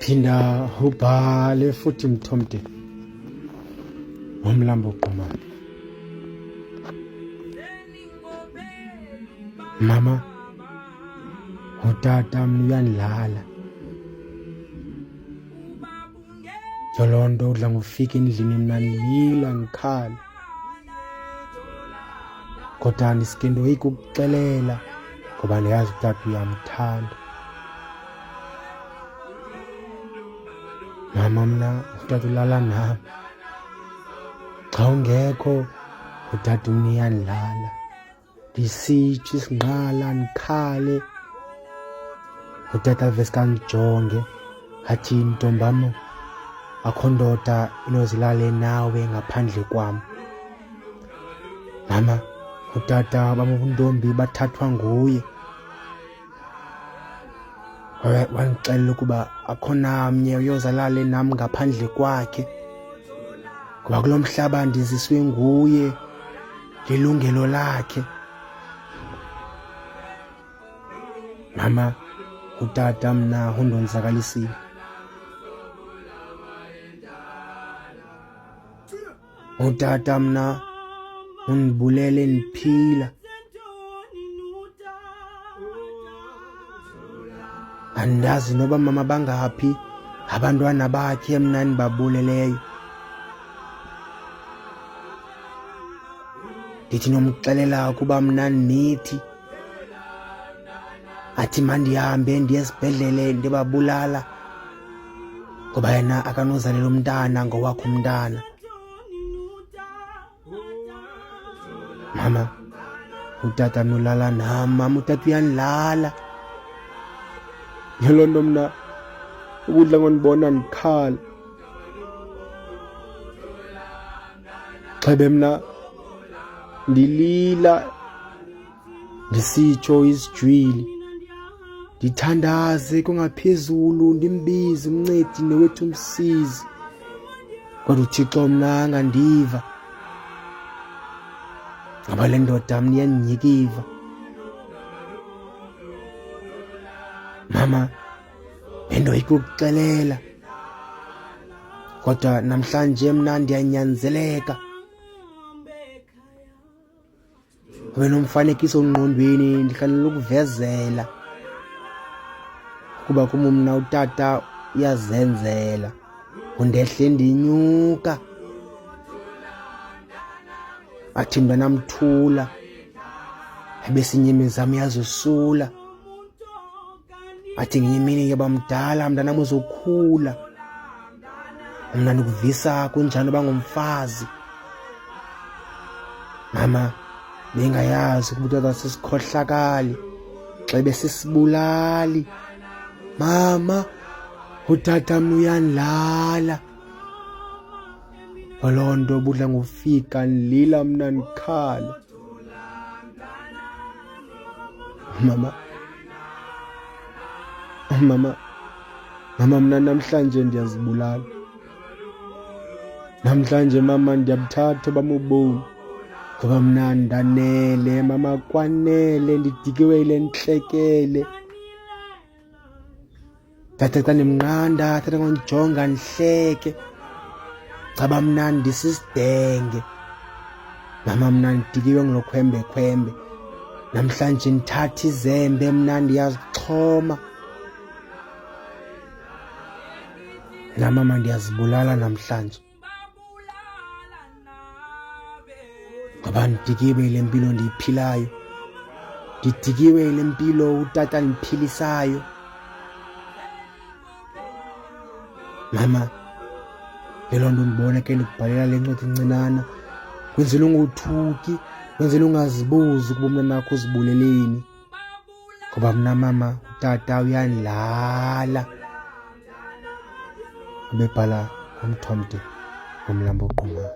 phinda ubhale futhi mthomde ngomlambo oqhumayo. Mama, utata uyanilala. Yolonto udla ngofika endlini mina nilila ngikhala. Kodwa ndisikhendoyika ukuxelela ngoba ndiyazi utata uyamthanda. Mama, mna utata ulala nami. Xa ungekho utata uyanilala. Ndisitsho isinqala ndikhale. Utata vese kandijonge athi, ntombam, akho ndoda inozilale nawe ngaphandle kwam. Mama, utata bamubuntombi bathathwa nguye. Wandixelela ukuba akho namnye uyozalale nam ngaphandle kwakhe, ngoba kulo mhlaba ndiziswe nguye, lilungelo lakhe. Mama, utata mna undonzakalisile. Utata mna undibulele ndiphila. Andazi noba mama bangaphi abantwana bakhe mna ndibabuleleyo. Ndithi nomxelela ukuba mna nithi athi mandihambe ndiye esibhedlele ndibabulala ngoba yena akanozalela umntana ngowakho umntana. Mama, utata nolala nam. Mama, utata uyanilala. Yiloo nto mna ukudla ngondibona ndikhala. Xebe mna ndilila ndisitsho isijwili, ndithandaze kungaphezulu, ndimbize umncedi nowethu umsizi, kodwa uThixo mna angandiva ngoba le ndoda mna iyaninyikiva. Mama, bendoyika ukuxelela kodwa namhlanje mna ndiyanyanzeleka. Ube nomfanekiso ngqondweni ndikhalela ukuvezela ukuba kum mna utata uyazenzela, undehle ndinyuka. Athi mntanamthula ebesinye zam yazosula. Athi ngenye imini yaba mdala mntanam uzokhula. Mna ndikuvisa kunjani uba ngumfazi. Mama, bengayazi ukuba utata sisikhohlakali, xebe sisibulali. Mama, utata mna uyanilala. Waloo nto budla ngofika ndilila mna ndikhala. Mama, mna namhlanje ndiyazibulala. Namhlanje mama ndiyabuthatha obam ubomi ngoba mna ndanele. Mama, kwanele, ndidikiwe yile ntlekele. Tata xa ndimnqanda, tata ngondijonga ndihleke, caba mna ndisisidenge. Mama, mna ndidikiwe ngelo khwembe. Namhlanje ndithatha izembe mna ndiyazixhoma. Na mama, ndiyazibulala namhlanje ngoba ndidikiwe yile mpilo ndiyiphilayo. Ndidikiwe yile mpilo utata ndiphilisayo. Mama, loo nto ndibona ke ndikubhalela le ncwadi encinana kwenzela ungothuki, kwenzela ungazibuzi ukuba mna nakho uzibuleleni, ngoba mna mama utata uyanilala. Ubebhala ngomthomde ngomlambo oqhumayo.